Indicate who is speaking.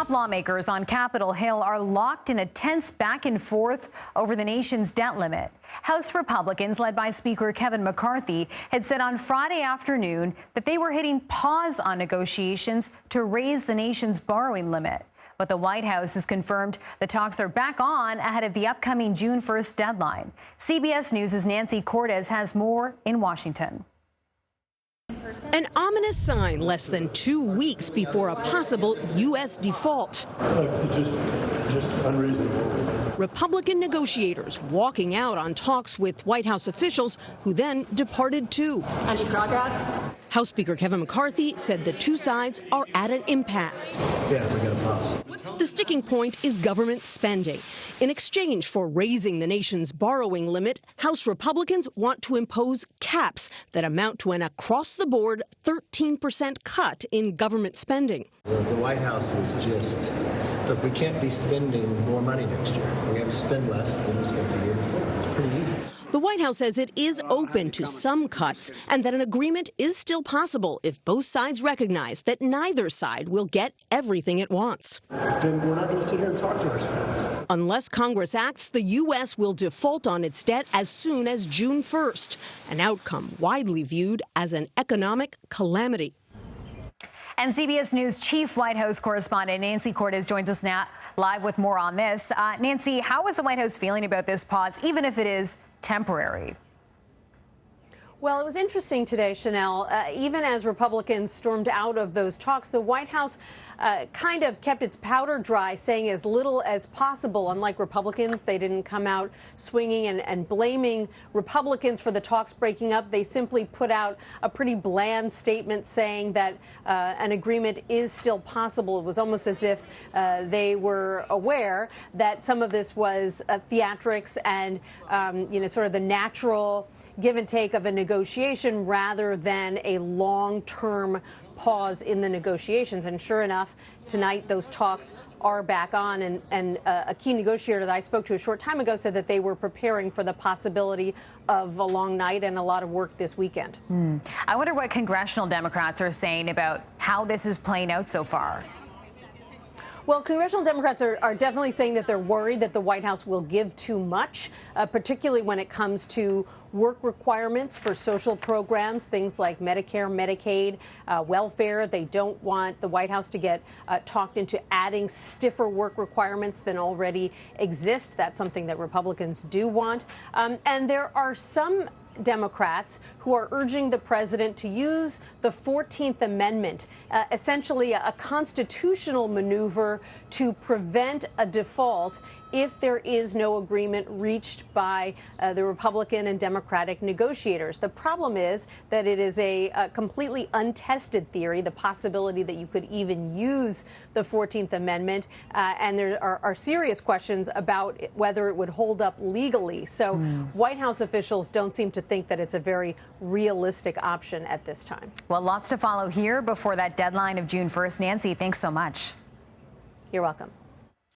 Speaker 1: Top lawmakers on Capitol Hill are locked in a tense back and forth over the nation's debt limit. House Republicans, led by Speaker Kevin McCarthy, had said on Friday afternoon that they were hitting pause on negotiations to raise the nation's borrowing limit. But the White House has confirmed the talks are back on ahead of the upcoming June 1st deadline. CBS News' Nancy Cortez has more in Washington.
Speaker 2: An ominous sign less than 2 weeks before a possible U.S. default.
Speaker 3: It's just unreasonable.
Speaker 2: Republican negotiators walking out on talks with White House officials who then departed too.
Speaker 4: Any progress?
Speaker 2: House Speaker Kevin McCarthy said the two sides are at an impasse.
Speaker 5: Yeah, we got a pause.
Speaker 2: The sticking point is government spending. In exchange for raising the nation's borrowing limit, House Republicans want to impose caps that amount to an across-the-board 13% cut in government spending.
Speaker 5: The White House is just, look, we can't be spending more money next year. We have to spend less than we spent the year before. It's pretty easy.
Speaker 2: The White House says it is open to some cuts and that an agreement is still possible if both sides recognize that neither side will get everything it wants.
Speaker 3: Then we're not going to sit here and talk to ourselves.
Speaker 2: Unless Congress acts, the U.S. will default on its debt as soon as June 1st, an outcome widely viewed as an economic calamity.
Speaker 1: And CBS News chief White House correspondent Nancy Cortez joins us now live with more on this. Nancy, how is the White House feeling about this pause, even if it is temporary?
Speaker 4: Well, it was interesting today, Chanel. Even as Republicans stormed out of those talks, the White House kind of kept its powder dry, saying as little as possible. Unlike Republicans, they didn't come out swinging and blaming Republicans for the talks breaking up. They simply put out a pretty bland statement saying that an agreement is still possible. It was almost as if they were aware that some of this was theatrics and, sort of the natural give and take of a negotiation rather than a long-term pause in the negotiations. And sure enough, tonight those talks are back on. And a key negotiator that I spoke to a short time ago said that they were preparing for the possibility of a long night and a lot of work this weekend.
Speaker 1: I wonder what congressional Democrats are saying about how this is playing out so far.
Speaker 4: Well, congressional Democrats are definitely saying that they're worried that the White House will give too much, particularly when it comes to work requirements for social programs, things like Medicare, Medicaid, welfare. They don't want the White House to get talked into adding stiffer work requirements than already exist. That's something that Republicans do want. And there are some Democrats who are urging the president to use the 14th Amendment, essentially a constitutional maneuver to prevent a default if there is no agreement reached by the Republican and Democratic negotiators. The problem is that it is a completely untested theory, the possibility that you could even use the 14th Amendment, and there are serious questions about whether it would hold up legally. So White House officials don't seem to think that it's a very realistic option at this time.
Speaker 1: Well, lots to follow here before that deadline of June 1st. Nancy, thanks so much.
Speaker 4: You're welcome.